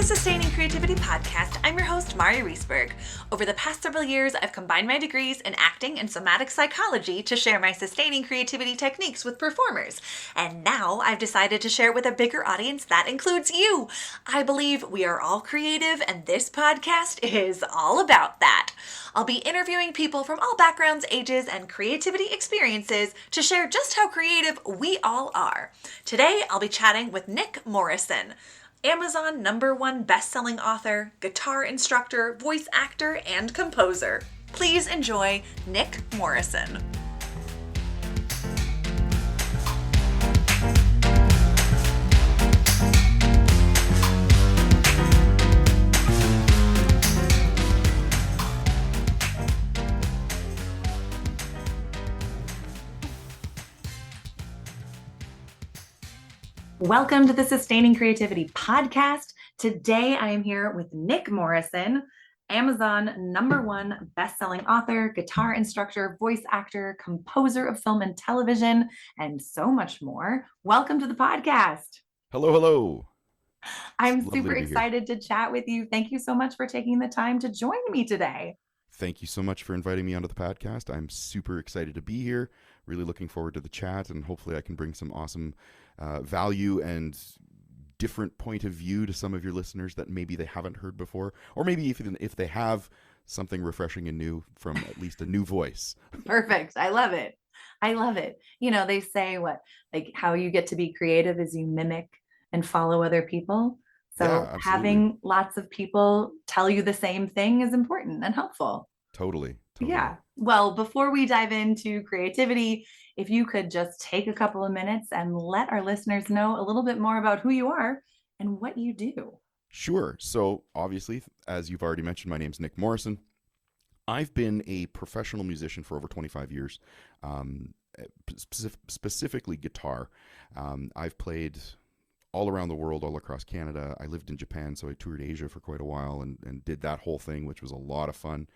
the Sustaining Creativity podcast. I'm your host, Mari Riesberg. Over the past several years, I've combined my degrees in acting and somatic psychology to share my sustaining creativity techniques with performers. And now I've decided to share it with a bigger audience that includes you. I believe we are all creative, and this podcast is all about that. I'll be interviewing people from all backgrounds, ages, and creativity experiences to share just how creative we all are. Today, I'll be chatting with Nick Morrison, Amazon #1 best-selling author, guitar instructor, voice actor, and composer. Please enjoy Nick Morrison. Welcome to the Sustaining Creativity podcast. Today I am here with Nick Morrison, Amazon #1 best-selling author, guitar instructor, voice actor, composer of film and television, and so much more. Welcome to the podcast. Hello. I'm super excited to chat with you. Thank you so much for taking the time to join me today. Thank you so much for inviting me onto the podcast. I'm super excited to be here. Really looking forward to the chat, and hopefully I can bring some awesome value and different point of view to some of your listeners that maybe they haven't heard before, or maybe if they have, something refreshing and new from at least a new voice. Perfect. I love it. You know, they say how you get to be creative is you mimic and follow other people. So Yeah, having lots of people tell you the same thing is important and helpful. Totally. Yeah. Well, before we dive into creativity, if you could just take a couple of minutes and let our listeners know a little bit more about who you are and what you do. Sure. So obviously, as you've already mentioned, my name's Nick Morrison. I've been a professional musician for over 25 years, specifically guitar. I've played all around the world, all across Canada. I lived in Japan, so I toured Asia for quite a while and did that whole thing, which was a lot of fun.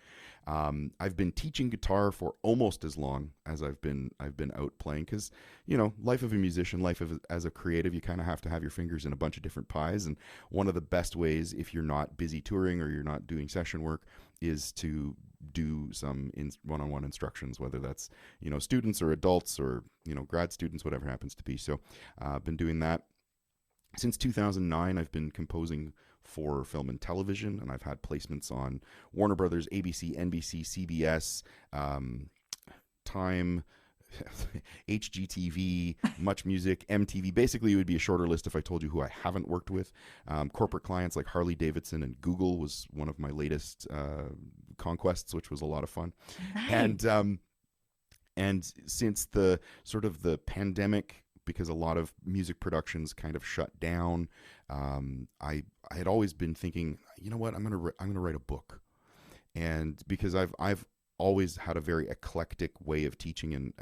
I've been teaching guitar for almost as long as I've been out playing, because, you know, life of a musician, as a creative, you kind of have to have your fingers in a bunch of different pies. And one of the best ways, if you're not busy touring or you're not doing session work, is to do some one-on-one instructions, whether that's, you know, students or adults or, you know, grad students, whatever it happens to be. So I've been doing that. Since 2009, I've been composing for film and television, and I've had placements on Warner Brothers, ABC, NBC, CBS, Time, HGTV, Much Music, MTV. Basically, it would be a shorter list if I told you who I haven't worked with. Corporate clients like Harley Davidson and Google was one of my latest conquests, which was a lot of fun. Nice. And since the sort of the pandemic, because a lot of music productions kind of shut down, I had always been thinking, you know what, I'm gonna write a book, and because I've always had a very eclectic way of teaching and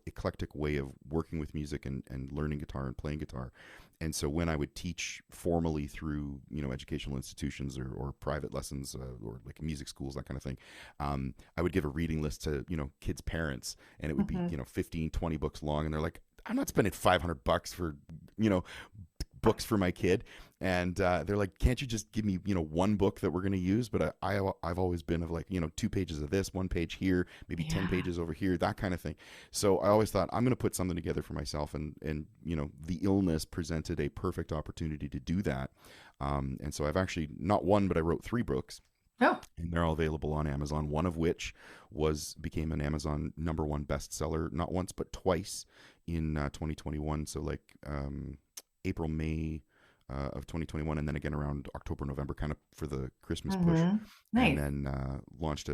eclectic way of working with music and learning guitar and playing guitar, and so when I would teach formally through, you know, educational institutions or private lessons or like music schools, that kind of thing, I would give a reading list to, you know, kids' parents, and it would be, you know, 15, 20 books long, and they're like, I'm not spending $500 for, you know, books for my kid. And they're like, can't you just give me, you know, one book that we're going to use? But I've always been of like, you know, 2 pages of this, 1 page here, maybe 10 pages over here, that kind of thing. So I always thought, I'm going to put something together for myself. And you know, the illness presented a perfect opportunity to do that. And so I've actually not one, but I wrote 3 books. Oh. And they're all available on Amazon, one of which became an Amazon #1 bestseller, not once, but twice in 2021. So like April, May of 2021, and then again around October, November, kind of for the Christmas push. Nice. And then launched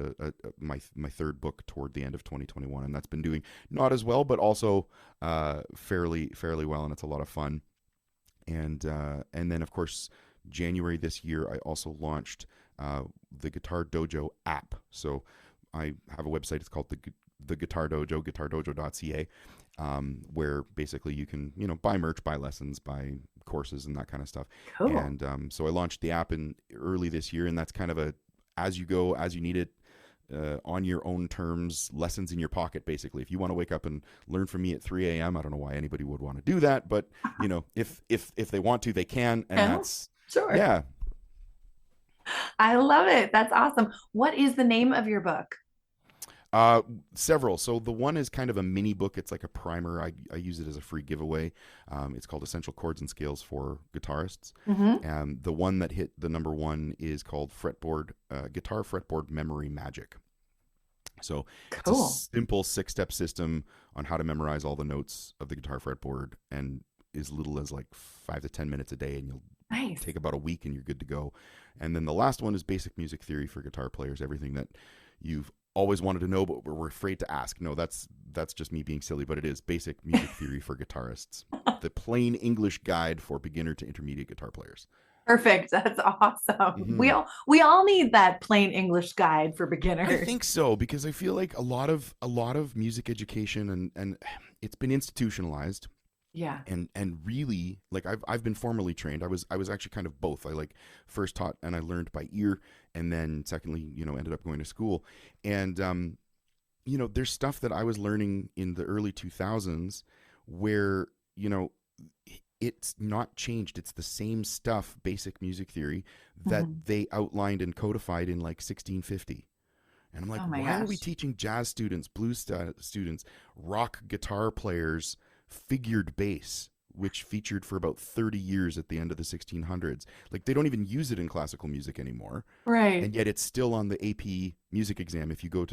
my 3rd book toward the end of 2021, and that's been doing not as well, but also fairly well, and it's a lot of fun. And then of course, January this year, I also launched the Guitar Dojo app. So I have a website. It's called the Guitar Dojo, guitardojo.ca, where basically you can, you know, buy merch, buy lessons, buy courses, and that kind of stuff. Cool. And so I launched the app in early this year, and that's kind of a as you go, as you need it, on your own terms, lessons in your pocket, basically. If you want to wake up and learn from me at 3 a.m., I don't know why anybody would want to do that, but, you know, if they want to, they can, and that's, sure. Yeah. I love it. That's awesome. What is the name of your book? Uh, Several. So the one is kind of a mini book. It's like a primer. I use it as a free giveaway. It's called Essential Chords and Scales for Guitarists. Hmm. And the one that hit the number one is called Fretboard Guitar Fretboard Memory Magic. So it's a Cool. simple 6-step system on how to memorize all the notes of the guitar fretboard, and as little as like 5 to 10 minutes a day, and you'll Nice. take about a week and you're good to go. And then the last one is basic music theory for guitar players, everything that you've always wanted to know but we're afraid to ask. No, that's just me being silly, but it is basic music theory for guitarists. The plain English guide for beginner to intermediate guitar players. Perfect. That's awesome. Hmm. We all need that plain English guide for I beginners. think so because I feel like a lot of music education and it's been institutionalized Yeah. and really like I've been formally trained. I was actually kind of both. I like first taught and I learned by ear, and then secondly, ended up going to school. And there's stuff that I was learning in the early 2000s where it's not changed. It's the same stuff, basic music theory that Mhm. they outlined and codified in like 1650. And I'm like, Oh my why are we gosh. teaching jazz students, students, rock guitar players, figured bass, which featured for about 30 years at the end of the 1600s? Like, they don't even use it in classical music anymore. Right. And yet it's still on the AP music exam. If you want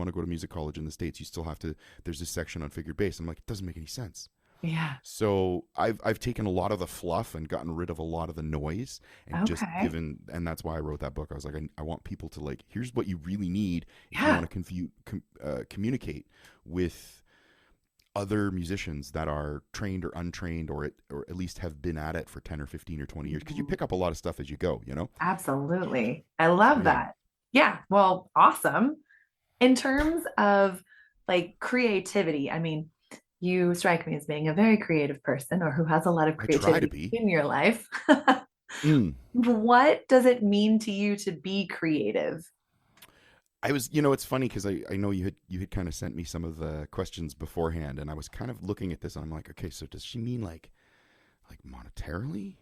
to go to music college in the States, you still have to, there's this section on figured bass. I'm like, it doesn't make any sense. Yeah. So I've taken a lot of the fluff and gotten rid of a lot of the noise and just Okay. given, and that's why I wrote that book. I was like, I want people to like, here's what you really need if you Yeah. want to communicate with other musicians that are trained or untrained, or at least have been at it for 10 or 15 or 20 years, because you Mhm. pick up a lot of stuff as you go. Absolutely. I So love yeah, that. Yeah. Well, awesome. In terms of like creativity, I mean, you strike me as being a very creative person or who has a lot of I try to creativity be. in your life. Mm. What does it mean to you to be creative? I was, it's funny because I know you had kind of sent me some of the questions beforehand, and I was kind of looking at this, and I'm like, okay, so does she mean like monetarily?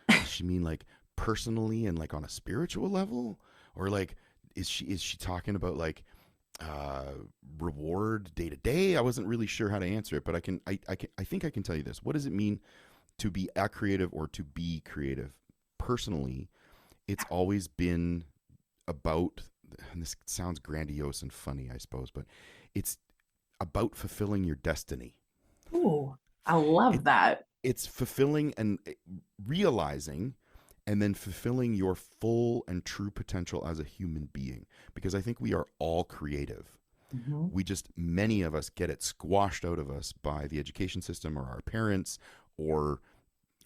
Does she mean like personally and like on a spiritual level, or like is she talking about like uh reward day to day? I wasn't really sure how to answer it, but I think I can tell you this. What does it mean to be a creative or to be creative? Personally, it's always been about, and this sounds grandiose and funny, I suppose, but it's about fulfilling your destiny. Ooh, I It love that. it's fulfilling and realizing and then fulfilling your full and true potential as a human being, because I think we are all creative. Mhm. We just, many of us get it squashed out of us by the education system or our parents or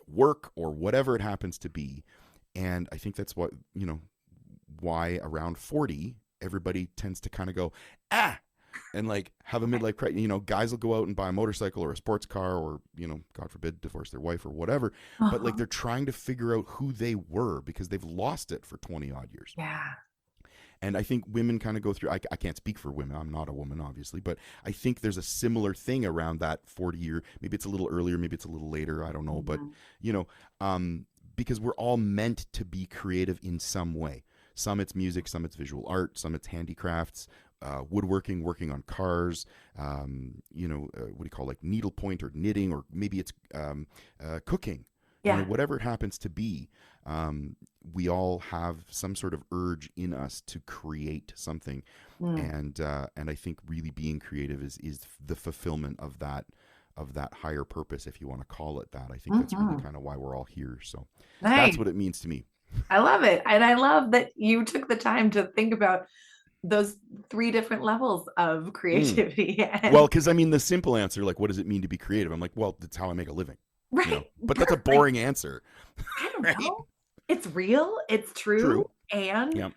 work or whatever it happens to be. And I think that's why around 40 everybody tends to kind of go and like have a midlife crisis. Guys will go out and buy a motorcycle or a sports car, or god forbid, divorce their wife or whatever, but like Uh-huh. they're trying to figure out who they were because they've lost it for 20 odd years. Yeah. And I think women kind of go through, I can't speak for women, I'm not a woman obviously, but I think there's a similar thing around that 40 year, maybe it's a little earlier, maybe it's a little later, I don't know, but Mhm. you know because we're all meant to be creative in some way. Some it's music, some it's visual art, some it's handicrafts, woodworking, working on cars, what do you call, like needlepoint or knitting, or maybe it's cooking, Yeah. whatever it happens to be. We all have some sort of urge in us to create something, Mm. and I think really being creative is the fulfillment of that higher purpose, if you want to call it that. I think that's really Mhm. kind of why we're all here. So that's Nice. what it means to me. I love it. And I love that you took the time to think about those three different levels of Mm. creativity. Well, And because I mean, the simple answer, like, what does it mean to be creative? I'm like, well, that's how I make a living, right, But that's a perfect. boring answer, I don't right? know. It's real, it's true, True. and Yeah.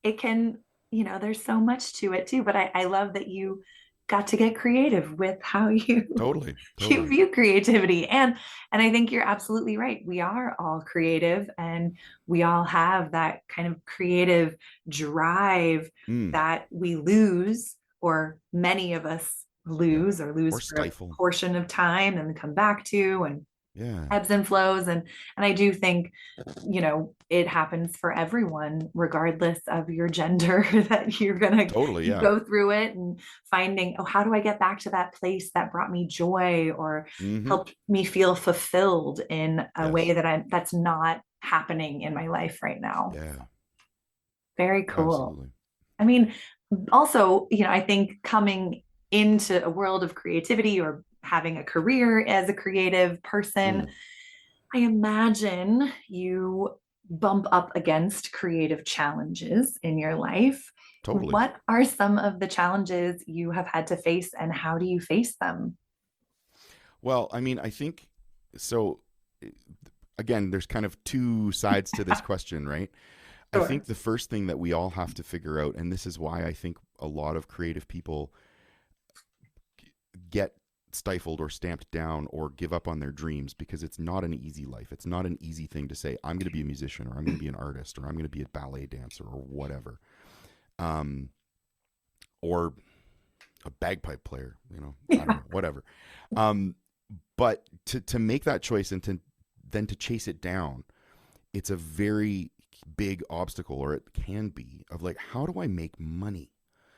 it can, there's so much to it too. But I love that you got to get creative with how you Totally. you Totally. view creativity. And I think you're absolutely right. We are all creative and we all have that kind of creative drive Mm. that we lose, or many of us Yeah. lose, or lose Or for a stifle. portion of time and come back to. And Yeah. ebbs and flows. And I do think, it happens for everyone, regardless of your gender, that Totally. you Yeah. go through it and finding, oh, how do I get back to that place that brought me joy or Mm-hmm. helped me feel fulfilled in a way Yes. that's not happening in my life right now. Yeah. Very cool. Absolutely. I mean, also, I think coming into a world of creativity or having a career as a creative person, Mm, I imagine you bump up against creative challenges in your life. totally. What are some of the challenges you have had to face, and how do you face them? Well, I mean, I think so. eh, Again, there's kind of two sides to this question, right? I Sure. think the first thing that we all have to figure out, and this is why I think a lot of creative people get stifled or stamped down or give up on their dreams, because it's not an easy life. It's not an easy thing to say, I'm going to be a musician, or I'm going to be an artist, or I'm going to be a ballet dancer, or whatever. Um, or a bagpipe player, I don't Yeah. know, whatever. Um, but to make that choice and to chase it down, it's a very big obstacle, or it can be, of like, how do I make money?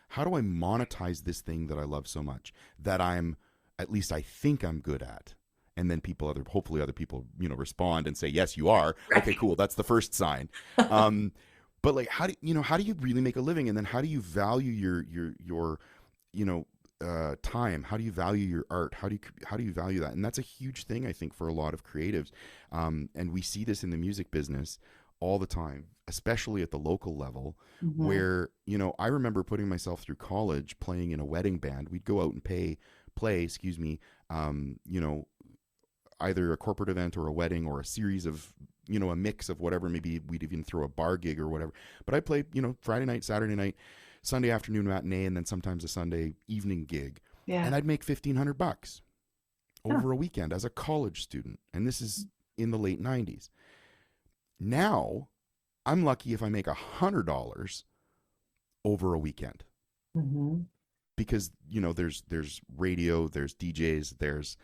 How do I monetize this thing that I love so much, that at least I think I'm good at? And then hopefully other people, respond and say, yes, you are. Okay, Right. cool. That's the first sign. Um, but like, how do you really make a living? And then how do you value your, you know, time? How do you value your art? How do you value that? And that's a huge thing, I think, for a lot of creatives. And we see this in the music business all the time, especially at the local level, Mhm. where, I remember putting myself through college playing in a wedding band. We'd go out and play, excuse me, either a corporate event or a wedding or a series of, a mix of whatever. Maybe we'd even throw a bar gig or whatever. But I played, Friday night, Saturday night, Sunday afternoon matinee, and then sometimes a Sunday evening gig. Yeah. And I'd make $1,500 Huh. over a weekend as a college student. And this is in the late 90s. Now, I'm lucky if I make $100 over a weekend, Mhm. because, there's radio, there's DJs, there's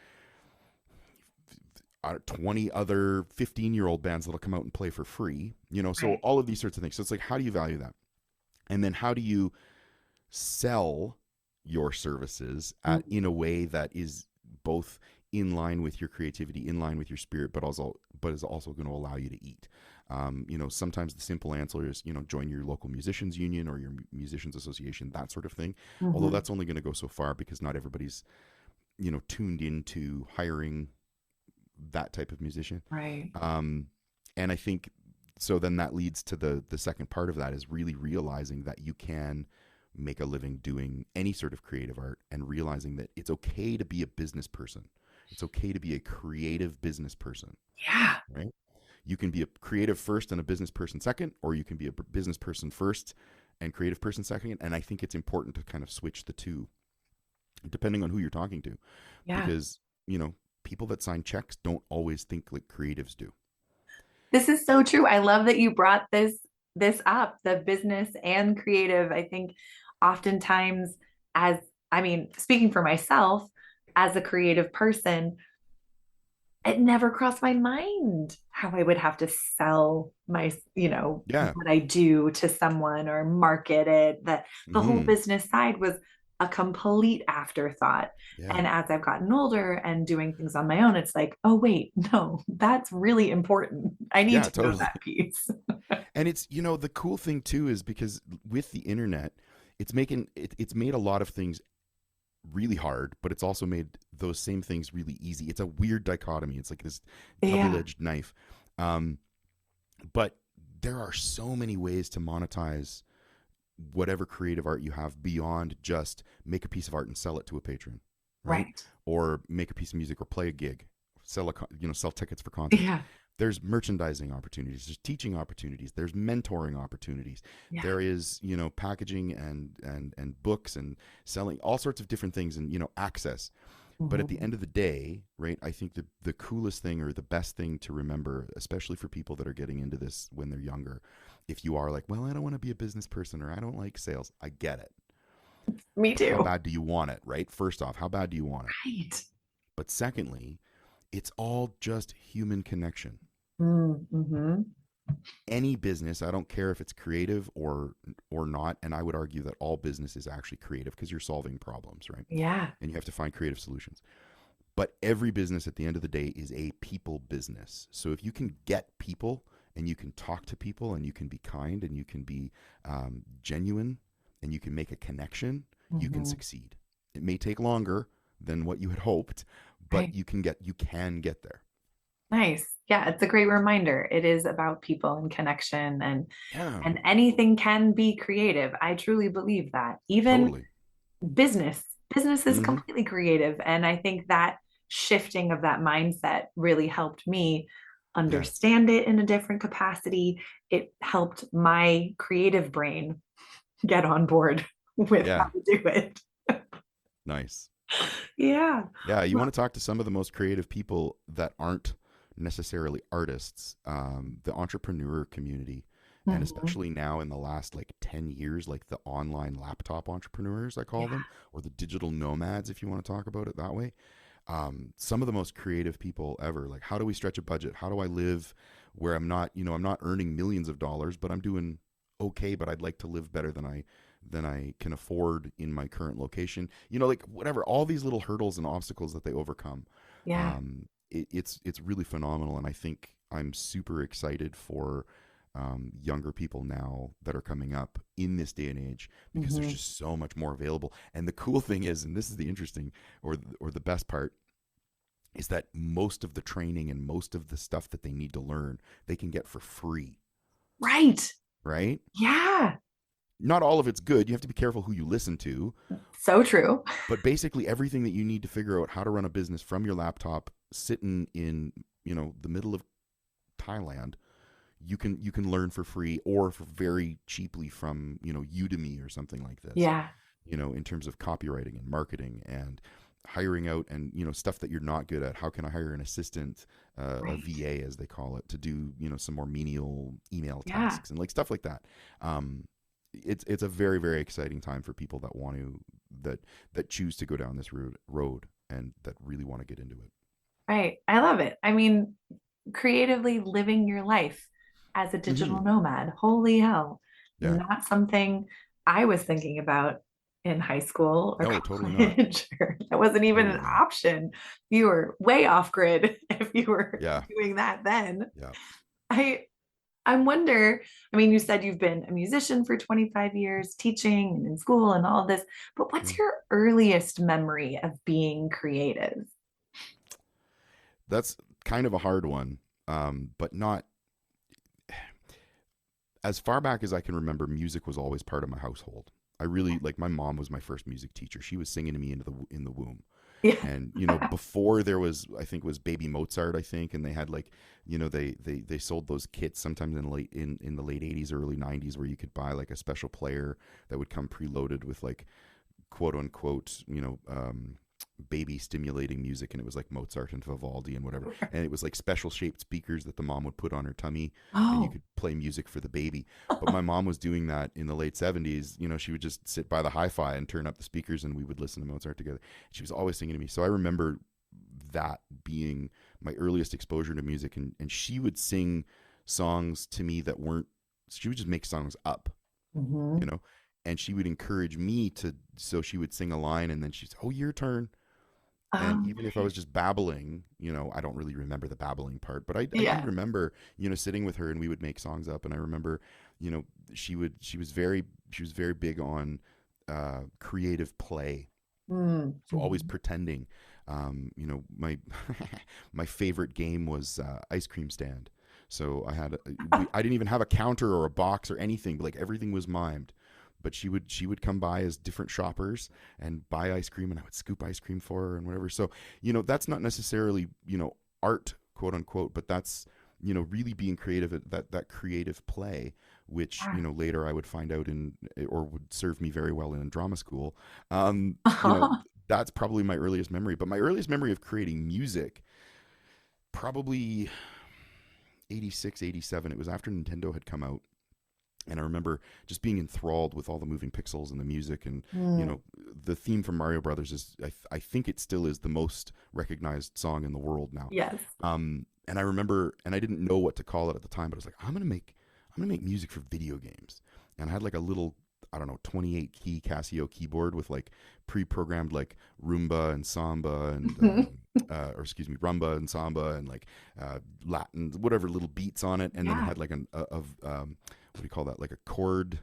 20 other 15-year-old bands that'll come out and play for free, so Right. all of these sorts of things. So it's like, how do you value that? And then how do you sell your services Mhm. in a way that is both in line with your creativity, in line with your spirit, but is also going to allow you to eat. Sometimes the simple answer is, join your local musicians union or your musicians association, that sort of thing. Although Mhm. that's only going to go so far, because not everybody's, tuned into hiring that type of musician. Right. Um, and I think so. Then that leads to the second part of that, is really realizing that you can make a living doing any sort of creative art, and realizing that it's okay to be a business person. It's okay to be a creative business person, Yeah. right? You can be a creative first and a business person second, or you can be a business person first and creative person second. And I think it's important to kind of switch the two, depending on who you're talking to, Yeah. because, people that sign checks don't always think like creatives do. This is so true. I love that you brought this up, the business and creative. I think oftentimes, as I mean, speaking for myself as a creative person, it never crossed my mind how I would have to sell Yeah. what I do to someone or market it. That the whole Hmm. business side was a complete afterthought. Yeah. And as I've gotten older and doing things on my own, it's like, oh, wait, no, that's really important. I need Yeah, to know totally. that piece. And it's, the cool thing too is, because with the internet, it's made a lot of things really hard, but it's also made those same things really easy. It's a weird dichotomy. It's like this Yeah, double-edged knife. Um, but there are so many ways to monetize whatever creative art you have, beyond just make a piece of art and sell it to a patron, right? right. Or make a piece of music or play a gig, sell tickets for concerts. Yeah, There's merchandising opportunities, there's teaching opportunities, there's mentoring opportunities. yeah. There is, packaging and books and selling all sorts of different things, and, access. But at the Mhm. end of the day, right, I think the coolest thing, or the best thing to remember, especially for people that are getting into this when they're younger, if you are like, well, I don't want to be a business person, or I don't like sales, I get it. Me How too. bad do you want it, right? First off, how bad do you want it? Right. But secondly, It's all just human connection. Mm-hmm. Any business, I don't care if it's creative or not, and I would argue that all business is actually creative because you're solving problems, right? Yeah. And you have to find creative solutions. But every business at the end of the day is a people business. So if you can get people and you can talk to people and you can be kind and you can be genuine and you can make a connection, you can Mm-hmm. succeed. It may take longer than what you had hoped, but Right. you can get there. Nice. Yeah, it's a great reminder. It is about people and connection, Yeah, and anything can be creative. I truly believe that. Even totally. business, business is Hmm. completely creative. And I think that shifting of that mindset really helped me Yeah, understand it in a different capacity. It helped my creative brain get on board with how yeah, to do it. nice. Yeah. Yeah, you want to talk to some of the most creative people that aren't necessarily artists, the entrepreneur community, and Mhm. especially now in the last like 10 years, like the online laptop entrepreneurs, I call Yeah. them, or the digital nomads, if you want to talk about it that way. Some of the most creative people ever. Like, how do we stretch a budget? How do I live where I'm not, I'm not earning millions of dollars, but I'm doing okay, but I'd like to live better than I can afford in my current location. Like whatever, all these little hurdles and obstacles that they overcome. Yeah. It's really phenomenal, and I think I'm super excited for younger people now that are coming up in this day and age because there's Hmm. just so much more available. And the cool thing is, and this is the interesting or the best part, is that most of the training and most of the stuff that they need to learn, they can get for free, Right. right? Yeah. Not all of it's good. You have to be careful who you listen to, So true. but basically everything that you need to figure out how to run a business from your laptop sitting in, the middle of Thailand, you can learn for free or for very cheaply from, Udemy or something like this. Yeah. In terms of copywriting and marketing and hiring out and stuff that you're not good at. How can I hire an assistant, a Right. VA as they call it, to do some more menial email Yeah. tasks and like stuff like that. It's a very, very exciting time for people that want to that choose to go down this road and that really want to get into it. Right. I love it. I mean, creatively living your life as a Hmm. digital nomad. Holy hell. Yeah. Not something I was thinking about in high school or No, totally not. college. That wasn't even an Totally not. option. You were way off grid if you were Yeah. doing that then. Yeah. I I wonder, I mean, you said you've been a musician for 25 years, teaching and in school and all of this, but Yeah. what's your earliest memory of being creative? That's kind of a hard one, but not as far back as I can remember. Music was always part of my household. I really like my mom was my first music teacher. She was singing to me in the womb. Yeah. And before there was, I think it was Baby Mozart, I think, and they had like, they sold those kits sometimes in the late 80s, early 90s, where you could buy like a special player that would come preloaded with like quote unquote, baby stimulating music, and it was like Mozart and Vivaldi and whatever, and it was like special shaped speakers that the mom would put on her tummy, and you Oh, could play music for the baby. But my mom was doing that in the late 70s. She would just sit by the hi-fi and turn up the speakers, and we would listen to Mozart together. She was always singing to me, so I remember that being my earliest exposure to music. And she would sing songs to me that weren't, she would just make songs up, you hmm. know and she would encourage me to, so she would sing a line and then she'd say, oh, your turn. And even if I was just babbling, I don't really remember the babbling part, but I do Yeah. remember, sitting with her and we would make songs up. And I remember, you know, she was very big on creative play. So always Mm-hmm. pretending. My my favorite game was ice cream stand. So I didn't even have a counter or a box or anything, but like everything was mimed. But she would come by as different shoppers and buy ice cream, and I would scoop ice cream for her and whatever. So that's not necessarily art, quote unquote, but that's really being creative at that creative play, which Yeah. later I would find out or would serve me very well in drama school. You know that's probably my earliest memory. But my earliest memory of creating music, probably 86, 87. It was after Nintendo had come out, And I remember just being enthralled with all the moving pixels and the music, and Mm. the theme from Mario Brothers is, I think it still is the most recognized song in the world now. Yes. And I remember, and I didn't know what to call it at the time, but I was like, I'm gonna make music for video games. And I had like a little, I don't know, 28 key Casio keyboard with like pre-programmed like rumba and samba and or excuse me, rumba and samba and like Latin, whatever little beats on it, and then it Yeah. had like what do you call that? Like a chord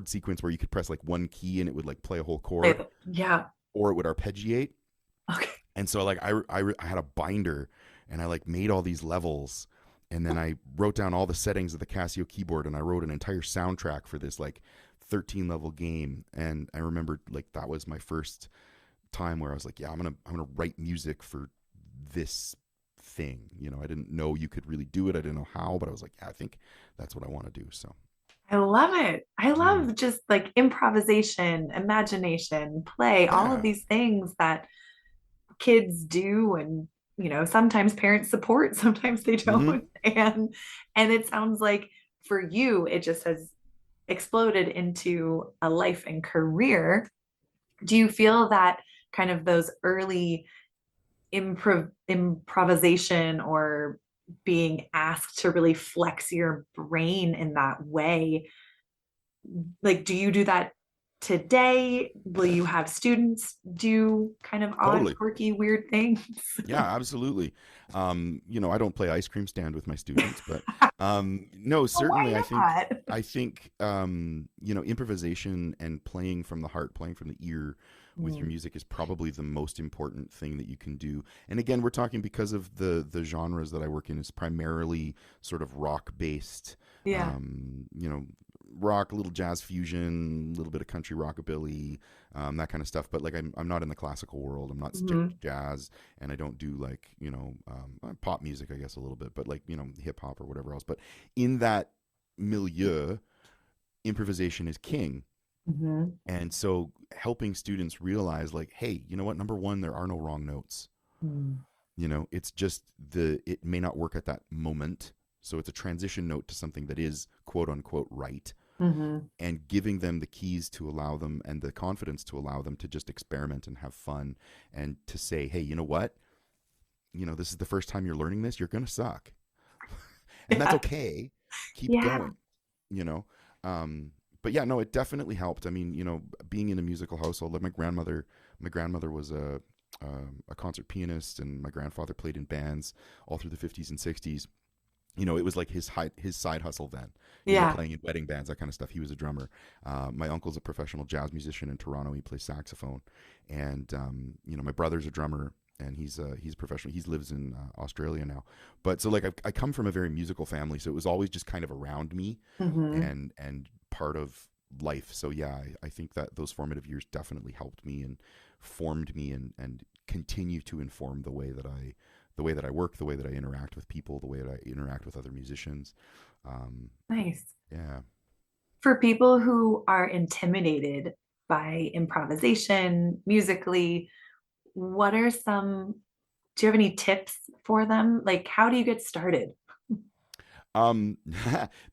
sequence where you could press like one key and it would like play a whole chord, Yeah. or it would arpeggiate. Okay. And so like I had a binder, and I like made all these levels, and then I wrote down all the settings of the Casio keyboard, and I wrote an entire soundtrack for this like 13 level game. And I remember like that was my first time where I was like, yeah, I'm gonna write music for this thing. I didn't know you could really do it. I didn't know how, but I was like, yeah, I think that's what I want to do. So I love it. I yeah, love just like improvisation, imagination, play, all of yeah, these things that kids do. And sometimes parents support, sometimes they hmm, don't. And it sounds like for you it just has exploded into a life and career. Do you feel that kind of those early improvisation, or being asked to really flex your brain in that way, like, do you do that today? Will you have students do kind of odd, totally. quirky, weird things? Yeah, absolutely. I don't play ice cream stand with my students, but no, Well, certainly why not? I think improvisation and playing from the heart, playing from the ear with your Mm. music is probably the most important thing that you can do. And again, we're talking because of the genres that I work in is primarily sort of rock based, Yeah. um, you know, rock, a little jazz fusion, a little bit of country rockabilly, that kind of stuff. But like I'm not in the classical world. I'm not strict Mhm. jazz, and I don't do like pop music, I guess a little bit, but like hip hop or whatever else. But in that milieu, improvisation is king. Mhm. And so helping students realize like, hey, you know what? Number one, there are no wrong notes. Mm. It's just it may not work at that moment. So it's a transition note to something that is quote unquote right, Mhm. and giving them the keys to allow them and the confidence to allow them to just experiment and have fun, and to say, hey, you know what? This is the first time you're learning this. You're going to suck. And that's Yeah. okay. Keep Yeah. going, you know? Um, but yeah, no, it definitely helped. I mean, being in a musical household, like my grandmother was a concert pianist, and my grandfather played in bands all through the 50s and 60s. It was like his side hustle then, Yeah. playing in wedding bands, that kind of stuff. He was a drummer. My uncle's a professional jazz musician in Toronto. He plays saxophone. And, my brother's a drummer, and he's professional. He lives in Australia now. But so like I come from a very musical family, so it was always just kind of around me Mhm. and part of life. So yeah, I think that those formative years definitely helped me and formed me, and continue to inform the way that I work, the way that I interact with people, the way that I interact with other musicians. Um, Nice. yeah. For people who are intimidated by improvisation musically, what are some, do you have any tips for them? Like, how do you get started? Um,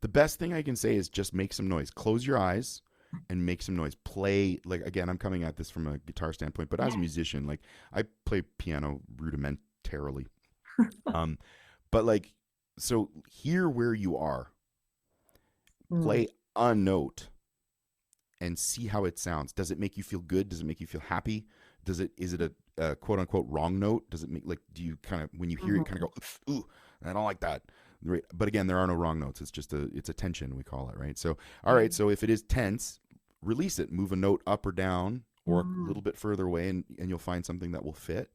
the best thing I can say is just make some noise. Close your eyes and make some noise. Play, like, again, I'm coming at this from a guitar standpoint, but as a Yeah. musician, like I play piano rudimentarily. Um, but like, so hear where you are, Mm. play a note, and see how it sounds. Does it make you feel good? Does it make you feel happy? Is it a quote unquote wrong note? Does it make, like, do you kind of, when you hear it, kind Mhm. of go, ooh, I don't like that. Right. But again, there are no wrong notes. It's just it's a tension, we call it, right? So, all Yeah. right. So if it is tense, release it, move a note up or down or a Mm. little bit further away, and you'll find something that will fit.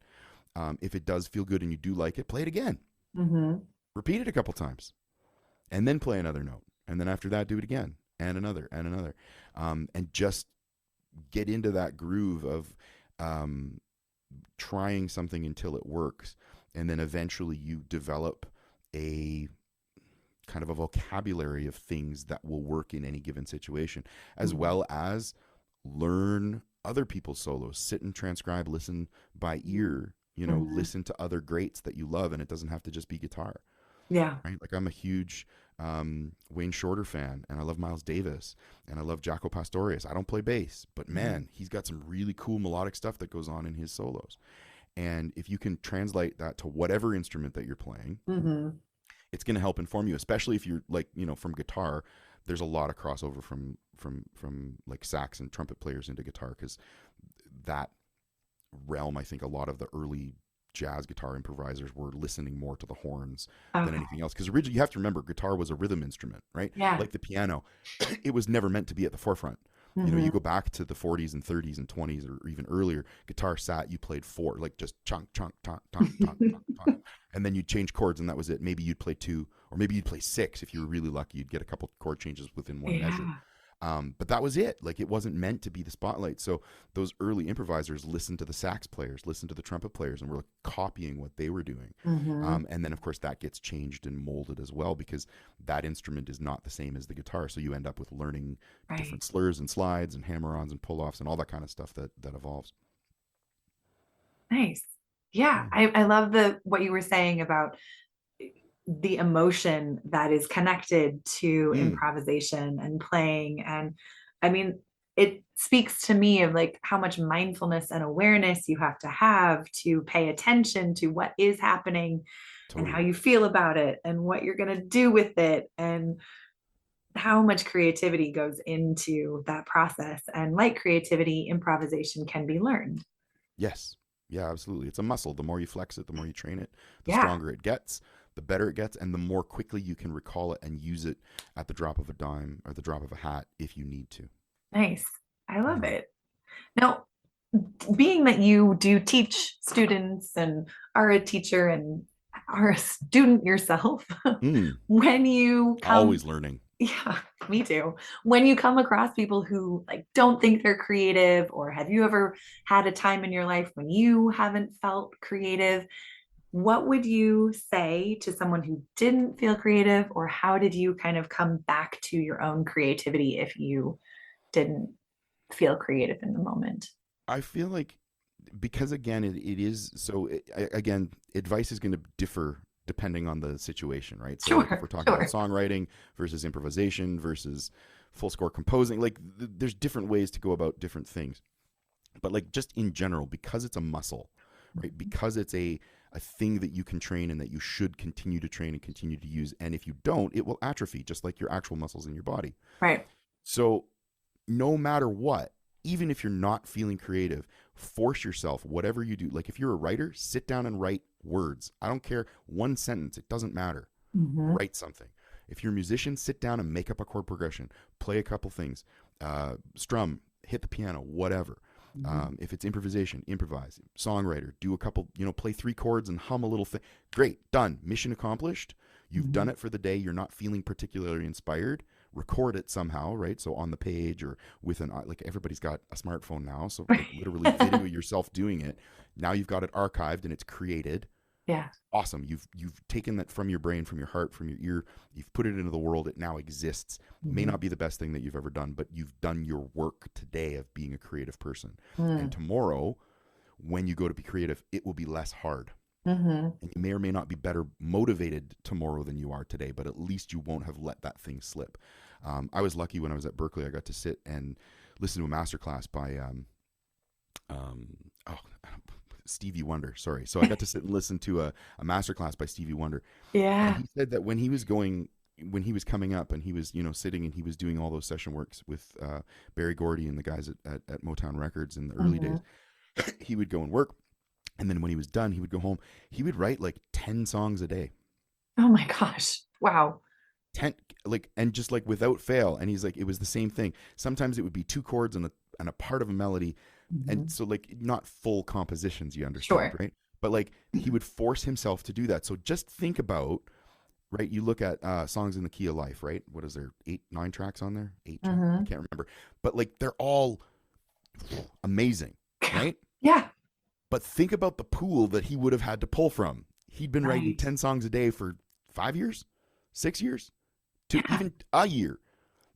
If it does feel good and you do like it, play it again, Mhm. repeat it a couple times, and then play another note. And then after that, do it again, and another, and another. And just get into that groove of um, trying something until it works. And then eventually you develop a kind of a vocabulary of things that will work in any given situation, as Mhm. well as learn other people's solos, sit and transcribe, listen by ear, Mhm. listen to other greats that you love. And it doesn't have to just be guitar, Yeah. right? Like I'm a huge Wayne Shorter fan, and I love Miles Davis, and I love Jaco Pastorius. I don't play bass, but man, he's got some really cool melodic stuff that goes on in his solos. And if you can translate that to whatever instrument that you're playing, it's going to help inform you, especially if you're like, from guitar. There's a lot of crossover from like sax and trumpet players into guitar, because that realm, I think a lot of the early jazz guitar improvisers were listening more to the horns than anything else. Because originally, you have to remember, guitar was a rhythm instrument, right? Yeah. Like the piano, it was never meant to be at the forefront. You go back to the 40s and 30s and 20s, or even earlier, guitar sat, you played 4, like just chunk, chunk, tonk, tonk, tonk, tonk, tonk. And then you'd change chords, and that was it. Maybe you'd play 2, or maybe you'd play 6. If you were really lucky, you'd get a couple chord changes within one measure. But that was it. Like, it wasn't meant to be the spotlight. So those early improvisers listened to the sax players, listened to the trumpet players, and were like copying what they were doing. And then, of course, that gets changed and molded as well, because that instrument is not the same as the guitar. So you end up with learning different slurs and slides and hammer-ons and pull-offs and all that kind of stuff that evolves. Nice. Yeah. I love what you were saying about the emotion that is connected to improvisation and playing. And I mean, it speaks to me of like how much mindfulness and awareness you have to pay attention to what is happening and how you feel about it and what you're going to do with it, and how much creativity goes into that process. And like creativity, improvisation can be learned. Yes. Yeah, absolutely. It's a muscle. The more you flex it, the more you train it, the stronger it gets, the better it gets, and the more quickly you can recall it and use it at the drop of a dime or the drop of a hat if you need to. Nice. I love it. Now, being that you do teach students and are a teacher and are a student yourself, when you come, always learning. Yeah, me too. When you come across people who like don't think they're creative, or have you ever had a time in your life when you haven't felt creative? What would you say to someone who didn't feel creative, or how did you kind of come back to your own creativity if you didn't feel creative in the moment? I feel like, because again, it is, so again, advice is going to differ depending on the situation, right? So if we're talking about songwriting versus improvisation versus full score composing, like there's different ways to go about different things. But like just in general, because it's a muscle, right? Because it's a thing that you can train and that you should continue to train and continue to use. And if you don't, it will atrophy, just like your actual muscles in your body. Right. So no matter what, even if you're not feeling creative, force yourself, whatever you do. Like if you're a writer, sit down and write words. I don't care, one sentence, it doesn't matter. Write something. If you're a musician, sit down and make up a chord progression, play a couple things, strum, hit the piano, whatever. If it's improvisation, improvise. Songwriter, do a couple, play 3 chords and hum a little thing. Great, done. Mission accomplished. You've done it for the day. You're not feeling particularly inspired. Record it somehow, right? So on the page or with like everybody's got a smartphone now. So like literally video yourself doing it. Now you've got it archived and it's created. Yeah. Awesome. You've taken that from your brain, from your heart, from your ear. You've put it into the world. It now exists. May not be the best thing that you've ever done, but you've done your work today of being a creative person. And tomorrow, when you go to be creative, it will be less hard. And you may or may not be better motivated tomorrow than you are today, but at least you won't have let that thing slip. I was lucky when I was at Berklee. I got to sit and listen to a masterclass by Stevie Wonder. Sorry. So I got to sit and listen to a masterclass by Stevie Wonder. Yeah. And he said that when he was coming up and he was, sitting and he was doing all those session works with Barry Gordy and the guys at Motown Records in the early days, he would go and work. And then when he was done, he would go home. He would write like 10 songs a day. Oh my gosh. Wow. 10, and just like without fail. And he's like, it was the same thing. Sometimes it would be 2 chords and a part of a melody. And so like not full compositions, you understand, right? But like he would force himself to do that. So just think about, right? You look at Songs in the Key of Life, right? What is there? 8, 9 tracks on there? 8 tracks? I can't remember. But like they're all amazing, right? Yeah. But think about the pool that he would have had to pull from. He'd been writing 10 songs a day for 5 years, 6 years, to even a year.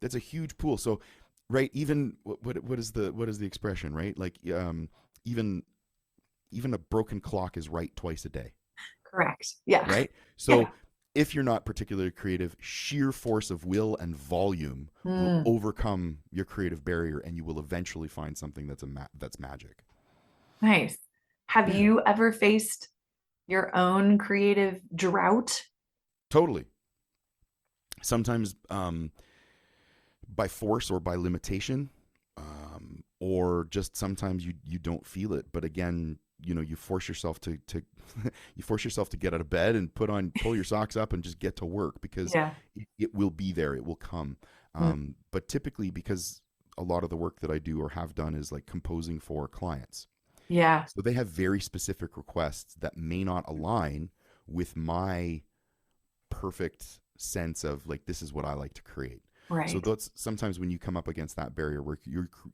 That's a huge pool. So, right, even what is the expression, right? Like even a broken clock is right twice a day. Correct. Yeah. Right? So if you're not particularly creative, sheer force of will and volume will Mm, overcome your creative barrier, and you will eventually find something that's magic. nice. Have Yeah, you ever faced your own creative drought? totally. Sometimes by force or by limitation, or just sometimes you don't feel it. But again, you force yourself to you force yourself to get out of bed and pull your socks up and just get to work, because Yeah. it will be there. It will come. Mm, But typically, because a lot of the work that I do or have done is like composing for clients, yeah. so they have very specific requests that may not align with my perfect sense of like, this is what I like to create. So Right. that's sometimes when you come up against that barrier where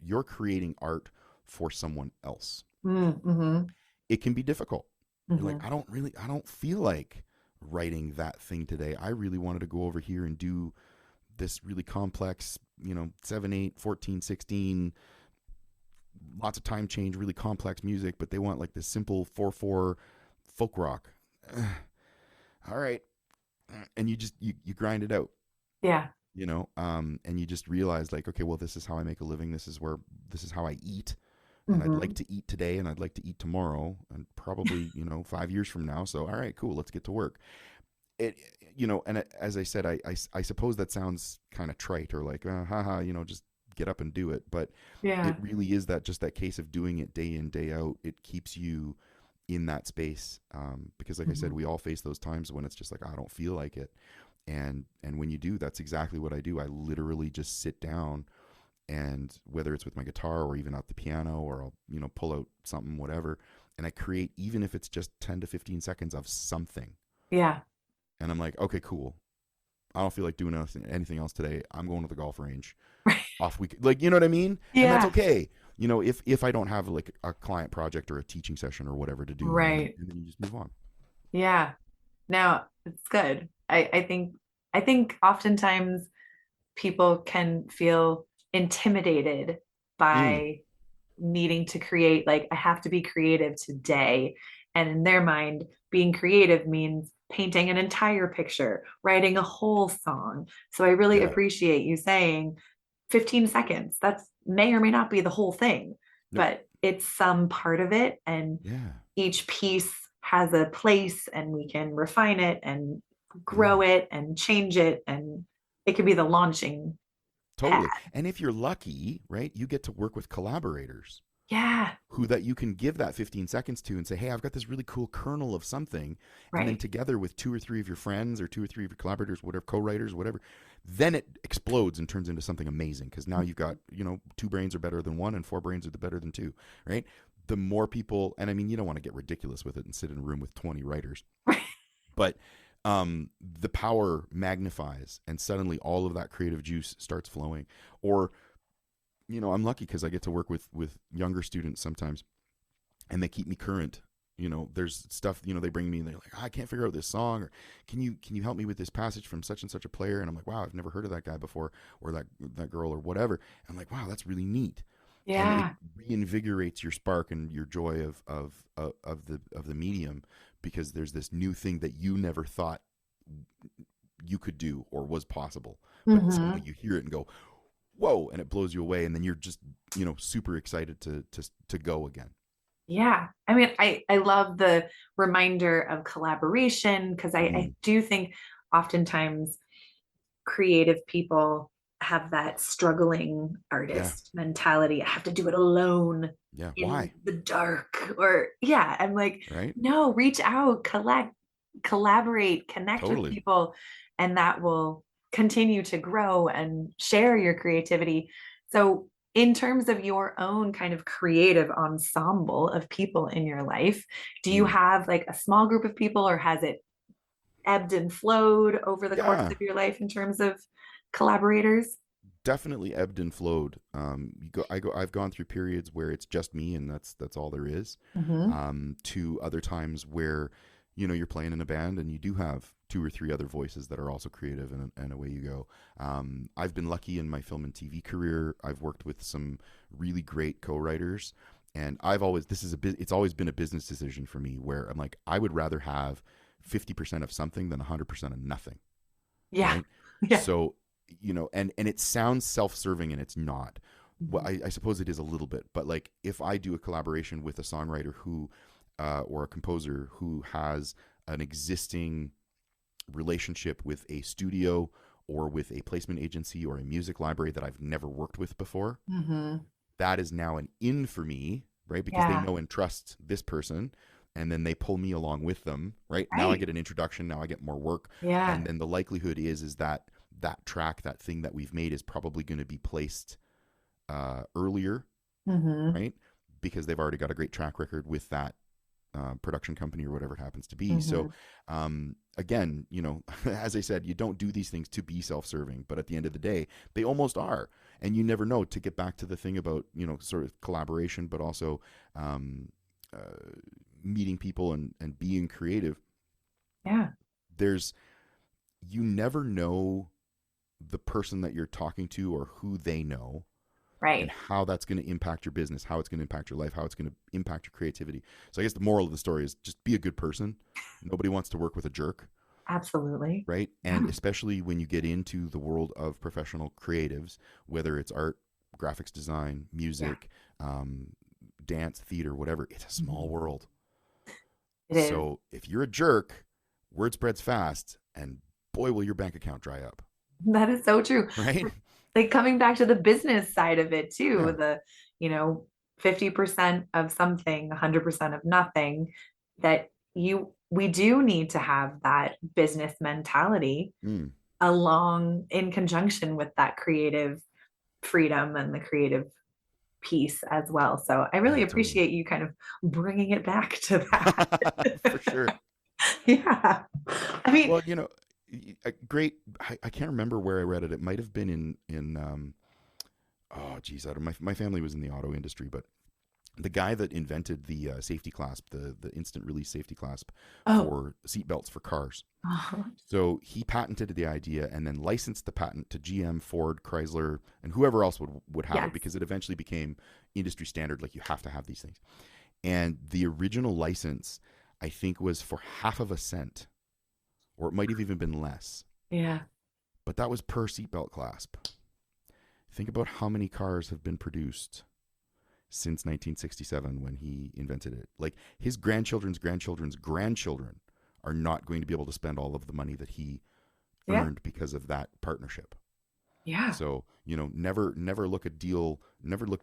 you're creating art for someone else, Mm-hmm. it can be difficult. You're like, Mm-hmm. I don't feel like writing that thing today. I really wanted to go over here and do this really complex, 7 8 14 16, lots of time change, really complex music, but they want like this simple 4/4 folk rock. All right. And you grind it out, Yeah. and you just realize like, okay, well, this is how I make a living. This is how I eat. And I'd like Mm-hmm. to eat today, and I'd like to eat tomorrow, and probably, 5 years from now. So, all right, cool. Let's get to work. It, as I said, I suppose that sounds kind of trite, or like, haha, just get up and do it. But it Yeah. really is that case of doing it day in, day out. It keeps you in that space. Because like I said, Mm-hmm. we all face those times when it's just like, I don't feel like it. And when you do, that's exactly what I do. I literally just sit down, and whether it's with my guitar or even out the piano, or I'll, pull out something, whatever, and I create, even if it's just 10 to 15 seconds of something. Yeah. And I'm like, okay, cool. I don't feel like doing anything else today. I'm going to the golf range Right. off week. Like, you know what I mean? And that's Yeah. okay. If I don't have like a client project or a teaching session or whatever to do, Right. and then you just move on. Yeah. No, it's good. I think oftentimes people can feel intimidated Mm, by needing to create, like, I have to be creative today. And in their mind, being creative means painting an entire picture, writing a whole song. So I really yeah. appreciate you saying 15 seconds. That's may or may not be the whole thing, Nope. but it's some part of it. And Yeah. each piece has a place, and we can refine it and Yeah. grow it and change it. And it could be the launching pad. Totally. And if you're lucky, right, you get to work with collaborators Yeah. who that you can give that 15 seconds to and say, hey, I've got this really cool kernel of something. And then Right. together with two or three of your friends or two or three of your collaborators, whatever, co-writers, whatever, then it explodes and turns into something amazing. Because now you've got, two brains are better than one and four brains are better than two, right? The more people, and I mean, you don't want to get ridiculous with it and sit in a room with 20 writers, but the power magnifies, and suddenly all of that creative juice starts flowing. Or, I'm lucky because I get to work with younger students sometimes, and they keep me current. There's stuff, they bring me and they're like, I can't figure out this song, or can you help me with this passage from such and such a player? And I'm like, wow, I've never heard of that guy before, or that girl, or whatever. And I'm like, wow, that's really neat. And it Yeah. reinvigorates your spark and your joy of the medium, because there's this new thing that you never thought you could do or was possible, but suddenly Hmm. you hear it and go, whoa, and it blows you away, and then you're just super excited to go again. Yeah. I mean, I love the reminder of collaboration, because I Mm, do think oftentimes creative people have that struggling yeah, artist mentality. I have to do it alone yeah. in Why? the dark. Or yeah, I'm like, Right? no, reach out, collaborate, connect with Totally. people, and that will continue to grow and share your creativity. So in terms of your own kind of creative ensemble of people in your life, do you Mm. have like a small group of people, or has it ebbed and flowed over the course Yeah, of your life in terms of collaborators? definitely ebbed and flowed. I've gone through periods where it's just me and that's all there is. Hmm. To other times where, you're playing in a band and you do have two or three other voices that are also creative, and away you go. I've been lucky in my film and TV career. I've worked with some really great co-writers, and it's always been a business decision for me, where I'm like, I would rather have 50% of something than 100% of nothing. Yeah. Right? Yeah. So, and it sounds self-serving, and it's not. Well, Mm-hmm. I suppose it is a little bit, but like if I do a collaboration with a songwriter who, or a composer who has an existing relationship with a studio or with a placement agency or a music library that I've never worked with before, Mm-hmm. that is now an in for me, right? Because they Yeah. know and trust this person, and then they pull me along with them, right? Now I Right. get an introduction, now I get more work, Yeah. and then the likelihood is that that track, that thing that we've made, is probably going to be placed earlier, Mm-hmm. right? Because they've already got a great track record with that production company or whatever it happens to be. Mm-hmm. So again, as I said, you don't do these things to be self-serving, but at the end of the day, they almost are. And you never know, to get back to the thing about, sort of collaboration, but also uh, meeting people and being creative. Yeah. You never know the person that you're talking to or who they know, and Right. how that's going to impact your business, how it's going to impact your life, how it's going to impact your creativity. So I guess the moral of the story is just be a good person. Nobody wants to work with a jerk, Absolutely. right? And Yeah. especially when you get into the world of professional creatives, whether it's art, graphics design, Yeah. music, dance, theater, whatever, it's a small Mhm. world. It is. So if you're a jerk, word spreads fast, and boy, will your bank account dry up, That is so true. right? Like coming back to the business side of it Yeah. too, you know, 50% of something, 100% of nothing, that we do need to have that business mentality Mm. along in conjunction with that creative freedom and the creative piece as well. So I really Yeah, totally. appreciate you kind of bringing it back to that. For sure. Yeah. I mean, Well, a great. I can't remember where I read it. It might have been in oh geez, I don't. My family was in the auto industry, but the guy that invented the safety clasp, the instant release safety clasp oh, for seatbelts for cars. uh-huh. So he patented the idea and then licensed the patent to GM, Ford, Chrysler, and whoever else would have it, Yes. because it eventually became industry standard. Like, you have to have these things. And the original license, I think, was for half of a cent, or it might have even been less. Yeah. But that was per seatbelt clasp. Think about how many cars have been produced since 1967 when he invented it. Like, his grandchildren's grandchildren's grandchildren are not going to be able to spend all of the money that he Yeah. earned because of that partnership. Yeah. So, never look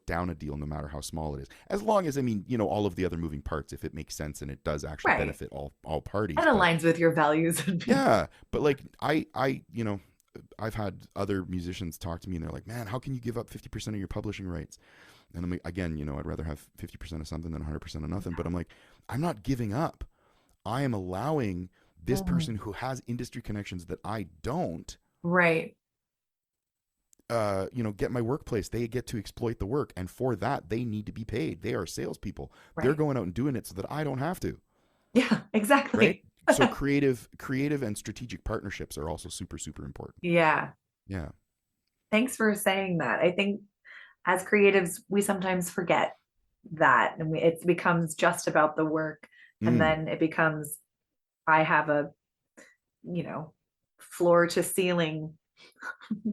down a deal, no matter how small it is. As long as, all of the other moving parts, if it makes sense and it does actually Right. benefit all parties. That But aligns with your values. yeah, but like I've had other musicians talk to me and they're like, "Man, how can you give up 50% of your publishing rights?" And I'm like, again, I'd rather have 50% of something than 100% of nothing. But I'm like, I'm not giving up. I am allowing this Mhm. person who has industry connections that I don't, Right. get my workplace. They get to exploit the work, and for that, they need to be paid. They are salespeople. They're Right. going out and doing it so that I don't have to. Yeah, Right. exactly. So creative and strategic partnerships are also super, super important. Yeah. Yeah. Thanks for saying that. I think as creatives, we sometimes forget that, and it becomes just about the work, and Mm. then it becomes, I have a, you know, floor to ceiling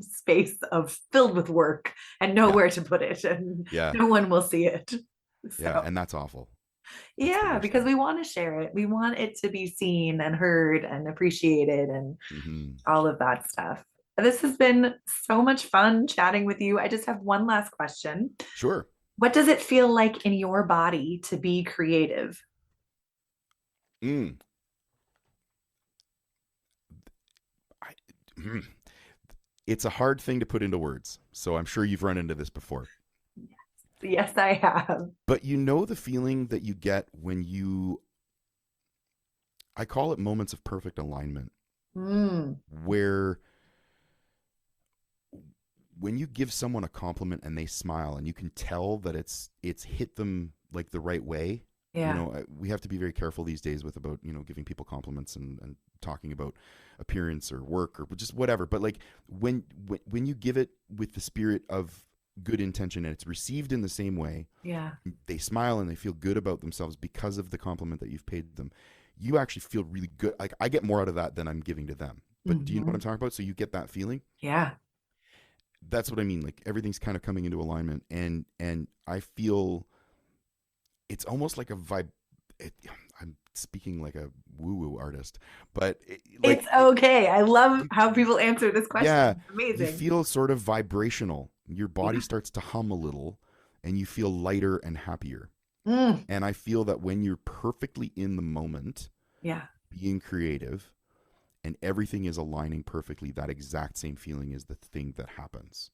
space of filled with work and Yeah. nowhere to put it, and Yeah. no one will see it. Yeah. So And that's awful. That's the yeah, worst because thing. we want to share it. We want it to be seen and heard and appreciated and Mm-hmm. all of that stuff. This has been so much fun chatting with you. I just have one last question. Sure. What does it feel like in your body to be creative? Mm. I, mm. It's a hard thing to put into words. So I'm sure you've run into this before. Yes, I have. But the feeling that you get when I call it moments of perfect alignment, Mm, where when you give someone a compliment and they smile and you can tell that it's hit them like the right way. yeah. We have to be very careful these days about giving people compliments and talking about appearance or work or just whatever. But like when you give it with the spirit of good intention and it's received in the same way, Yeah. they smile and they feel good about themselves because of the compliment that you've paid them. you actually feel really good. Like I get more out of that than I'm giving to them. But do you know what I'm talking about? So you get that feeling? Yeah. That's what I mean. Like everything's kind of coming into alignment, and I feel it's almost like a vibe. I'm speaking like a woo-woo artist, but it's okay. I love how people answer this question. Yeah, it's amazing. You feel sort of vibrational. Your body starts to hum a little, and you feel lighter and happier. And I feel that when you're perfectly in the moment, being creative, and everything is aligning perfectly, that exact same feeling is the thing that happens.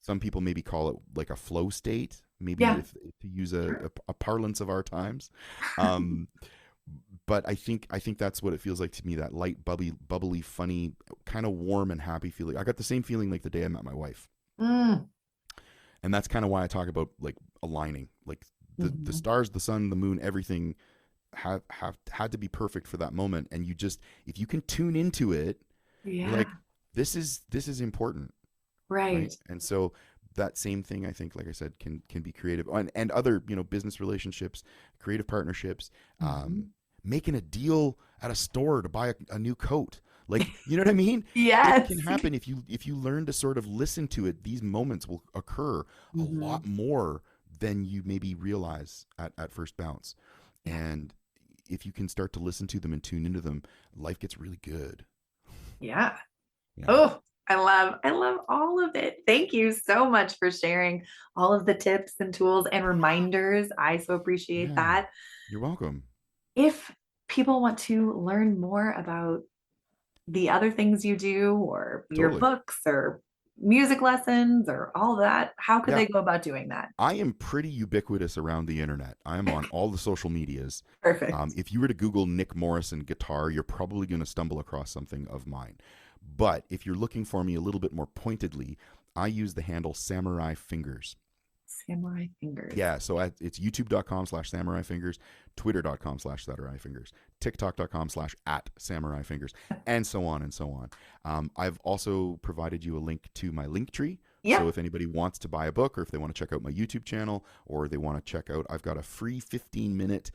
Some people maybe call it like a flow state, maybe if to use a parlance of our times. But I think that's what it feels like to me, that light, bubbly, funny, kind of warm and happy feeling. I got the same feeling like the day I met my wife. And that's kind of why I talk about like aligning. Like the stars, the sun, the moon, everything have had to be perfect for that moment. And you just, if you can tune into it, you're like, this is important. Right. And so that same thing, I think, like I said, can be creative, and other, business relationships, creative partnerships, making a deal at a store to buy a new coat. Like, you know what I mean? Yes. It can happen if you learn to sort of listen to it. These moments will occur a lot more than you maybe realize at first bounce. And if you can start to listen to them and tune into them, life gets really good. Yeah. Oh, I love all of it. Thank you so much for sharing all of the tips and tools and reminders. I so appreciate that. You're welcome. If people want to learn more about the other things you do, or your books or music lessons or all that, how could they go about doing that? I am pretty ubiquitous around the internet. I am on all the social medias. Perfect. If you were to Google Nick Morrison guitar, you're probably going to stumble across something of mine. But if you're looking for me a little bit more pointedly, I use the handle Samurai Fingers. Samurai Fingers. Yeah, so it's youtube.com/Samurai Fingers, twitter.com/Samurai Fingers, tiktok.com/@Samurai Fingers, and so on and so on. I've also provided you a link to my Linktree. Yeah. So if anybody wants to buy a book, or if they want to check out my YouTube channel, or they want to check out, I've got a free 15-minute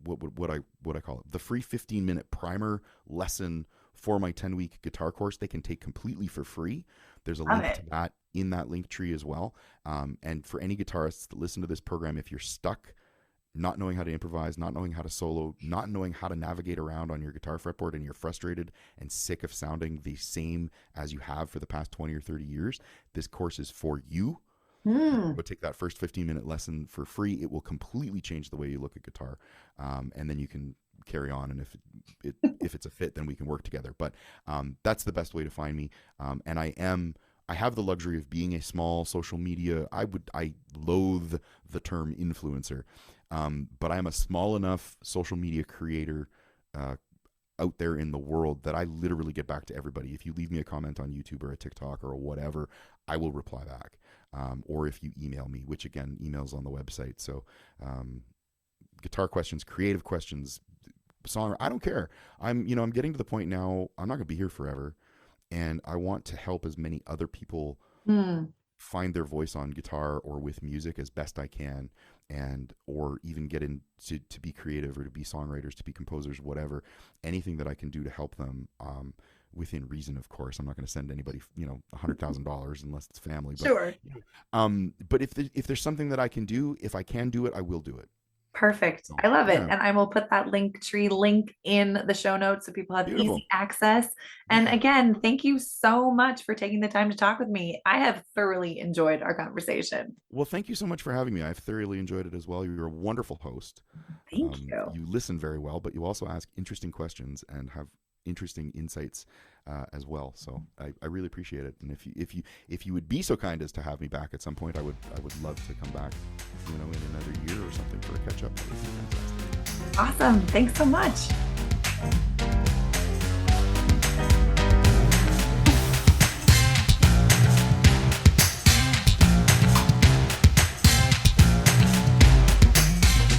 what I call it, the free 15-minute primer lesson for my 10-week guitar course. They can take completely for free. There's a link to that in that link tree as well. And for any guitarists that listen to this program, if you're stuck not knowing how to improvise, not knowing how to solo, not knowing how to navigate around on your guitar fretboard, and you're frustrated and sick of sounding the same as you have for the past 20 or 30 years, this course is for you. But take that first 15-minute lesson for free. It will completely change the way you look at guitar, and then you can carry on. And if it's a fit, then we can work together. But that's the best way to find me. And I have the luxury of being a small social media. I loathe the term influencer, but I'm a small enough social media creator out there in the world that I literally get back to everybody. If you leave me a comment on YouTube or a TikTok or whatever, I will reply back. Or if you email me, which again, email's on the website. So guitar questions, creative questions, song, I don't care. I'm getting to the point now, I'm not going to be here forever. And I want to help as many other people find their voice on guitar or with music as best I can, or even get into to be creative, or to be songwriters, to be composers, whatever. Anything that I can do to help them, within reason, of course. I'm not going to send anybody, $100,000 unless it's family. But, sure. But if there's something that I can do, if I can do it, I will do it. Perfect. I love it. And I will put that Linktree link in the show notes so people have easy access. And again, thank you so much for taking the time to talk with me. I have thoroughly enjoyed our conversation. Well, thank you so much for having me. I've thoroughly enjoyed it as well. You're a wonderful host. Thank you. You listen very well, but you also ask interesting questions and have interesting insights as well. So I really appreciate it. And if you would be so kind as to have me back at some point, I would love to come back, in another year or something for a catch up. Awesome. Thanks so much.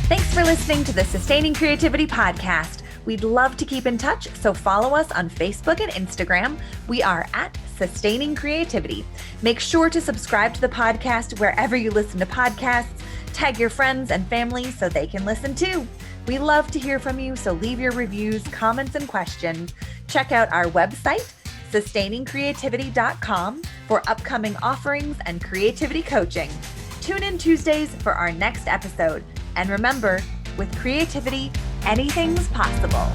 Thanks for listening to the Sustaining Creativity Podcast. We'd love to keep in touch, so follow us on Facebook and Instagram. We are at Sustaining Creativity. Make sure to subscribe to the podcast wherever you listen to podcasts Tag your friends and family so they can listen too. We love to hear from you, so leave your reviews, comments, and questions. Check out our website, sustainingcreativity.com, for upcoming offerings and creativity coaching. Tune in Tuesdays for our next episode. And remember, with creativity, anything's possible.